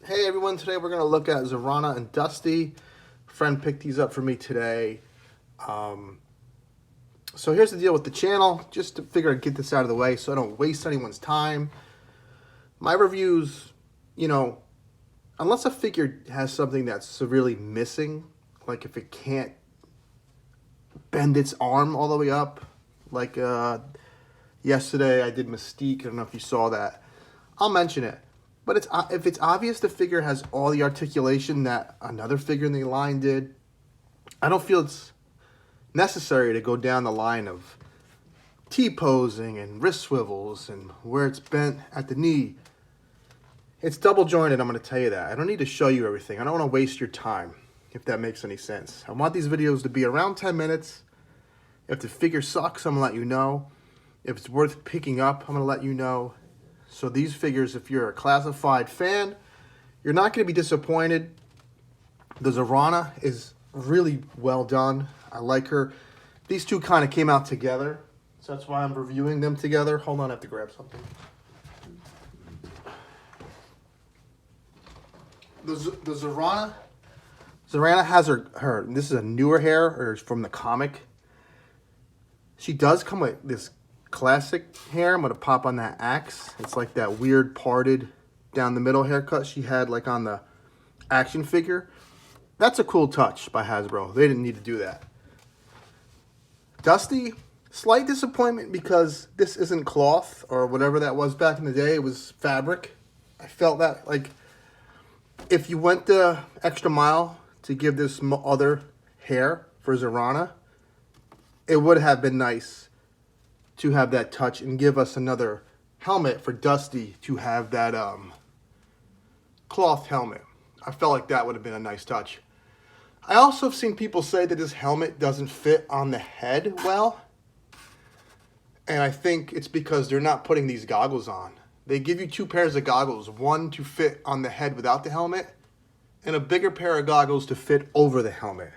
Hey everyone, today we're going to look at Zarana and Dusty. A friend picked these up for me today. Um, so here's the deal with the channel, just to figure I'd get this out of the way so I don't waste anyone's time. My reviews, unless a figure has something that's severely missing, like if it can't bend its arm all the way up, like yesterday I did Mystique, I don't know if you saw that, I'll mention it. But if it's obvious the figure has all the articulation that another figure in the line did, I don't feel it's necessary to go down the line of T-posing and wrist swivels and where it's bent at the knee. It's double jointed, I'm going to tell you that. I don't need to show you everything. I don't want to waste your time, if that makes any sense. I want these videos to be around 10 minutes. If the figure sucks, I'm going to let you know. If it's worth picking up, I'm going to let you know. So these figures, if you're a classified fan, you're not going to be disappointed. The Zarana is really well done. I like her. These two kind of came out together, so that's why I'm reviewing them together. Hold on, I have to grab something. The Zarana has her, this is a newer hair, or from the comic. She does come with this classic hair. I'm going to pop on that axe. It's like that weird parted down the middle haircut she had like on the action figure. That's a cool touch by Hasbro. They didn't need to do that. Dusty, slight disappointment because this isn't cloth or whatever that was back in the day. It was fabric. I felt that, like, if you went the extra mile to give this other hair for Zarana, it would have been nice to have that touch and give us another helmet for Dusty to have that cloth helmet. I felt like that would have been a nice touch. I also have seen people say that this helmet doesn't fit on the head well. And I think it's because they're not putting these goggles on. They give you two pairs of goggles, one to fit on the head without the helmet, and a bigger pair of goggles to fit over the helmet.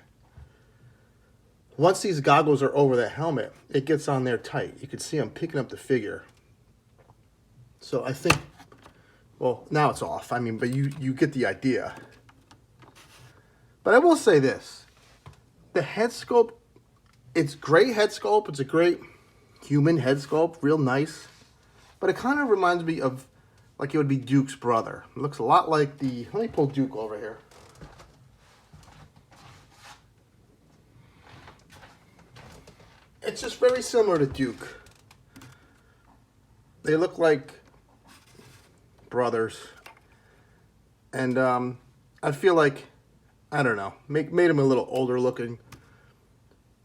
Once these goggles are over the helmet, it gets on there tight. You can see I'm picking up the figure. So I think, well, now it's off. I mean, but you get the idea. But I will say this. The head sculpt, it's great head sculpt. It's a great human head sculpt, real nice. But it kind of reminds me of, like it would be Duke's brother. It looks a lot like the, let me pull Duke over here. It's just very similar to Duke. They look like brothers. And I feel like, I don't know, made them a little older looking.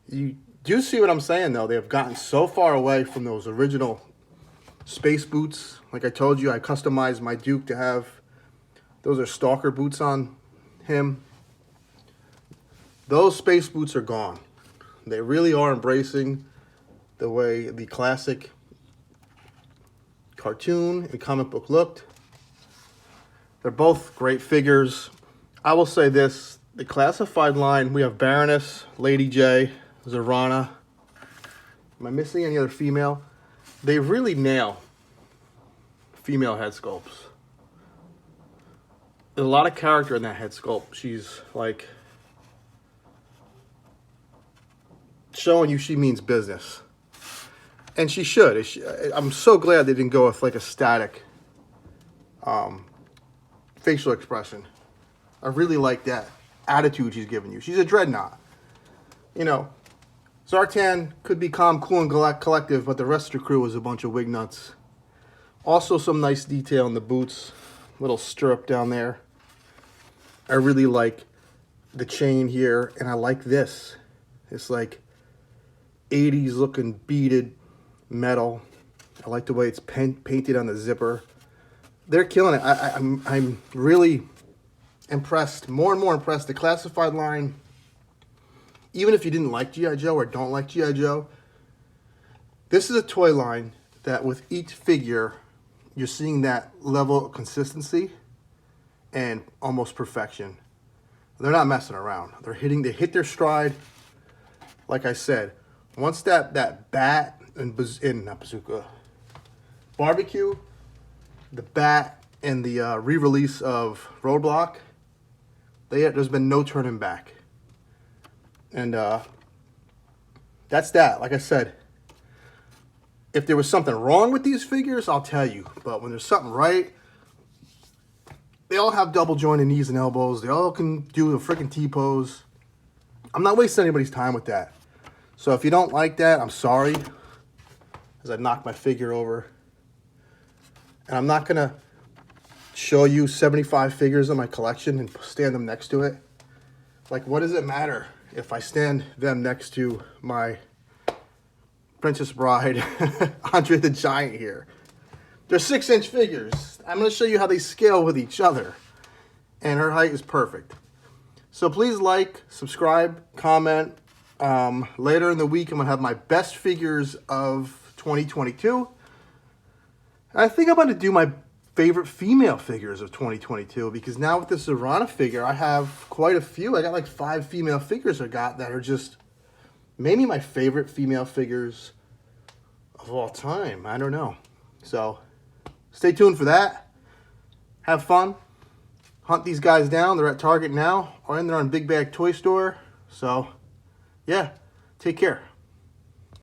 You do see what I'm saying, though. They have gotten so far away from those original space boots. Like I told you, I customized my Duke to have, those are stalker boots on him. Those space boots are gone. They really are embracing the way the classic cartoon and comic book looked. They're both great figures. I will say this, the classified line, we have Baroness, Lady J, Zarana. Am I missing any other female? They really nail female head sculpts. There's a lot of character in that head sculpt. She's like showing you she means business. And she should. I'm so glad they didn't go with like a static facial expression. I really like that attitude she's giving you. She's a dreadnought. You know, Zartan could be calm, cool, and collective, but the rest of the crew is a bunch of wig nuts. Also some nice detail in the boots. Little stirrup down there. I really like the chain here, and I like this. It's like 80s looking beaded metal. I like the way it's painted on the zipper. They're killing it. I'm really impressed, more and more impressed. The classified line, even if you didn't like G.I. Joe or don't like G.I. Joe, this is a toy line that with each figure, you're seeing that level of consistency and almost perfection. They're not messing around. They hit their stride. Like I said, once that bat and not bazooka, barbecue, the bat in the re-release of Roadblock, there's been no turning back. And that's that. Like I said, if there was something wrong with these figures, I'll tell you. But when there's something right, they all have double jointed knees and elbows. They all can do the freaking T-pose. I'm not wasting anybody's time with that. So if you don't like that, I'm sorry. As I knock my figure over. And I'm not going to show you 75 figures in my collection and stand them next to it. Like, what does it matter if I stand them next to my Princess Bride Andre the Giant here? They're 6-inch figures. I'm going to show you how they scale with each other. And her height is perfect. So please like, subscribe, comment. Later in the week, I'm going to have my best figures of 2022. I think I'm going to do my favorite female figures of 2022, because now with this Zarana figure, I have quite a few. I got like 5 female figures I got that are just maybe my favorite female figures of all time. I don't know. So stay tuned for that. Have fun. Hunt these guys down. They're at Target now, or in there on Big Bag Toy Store. So yeah, take care.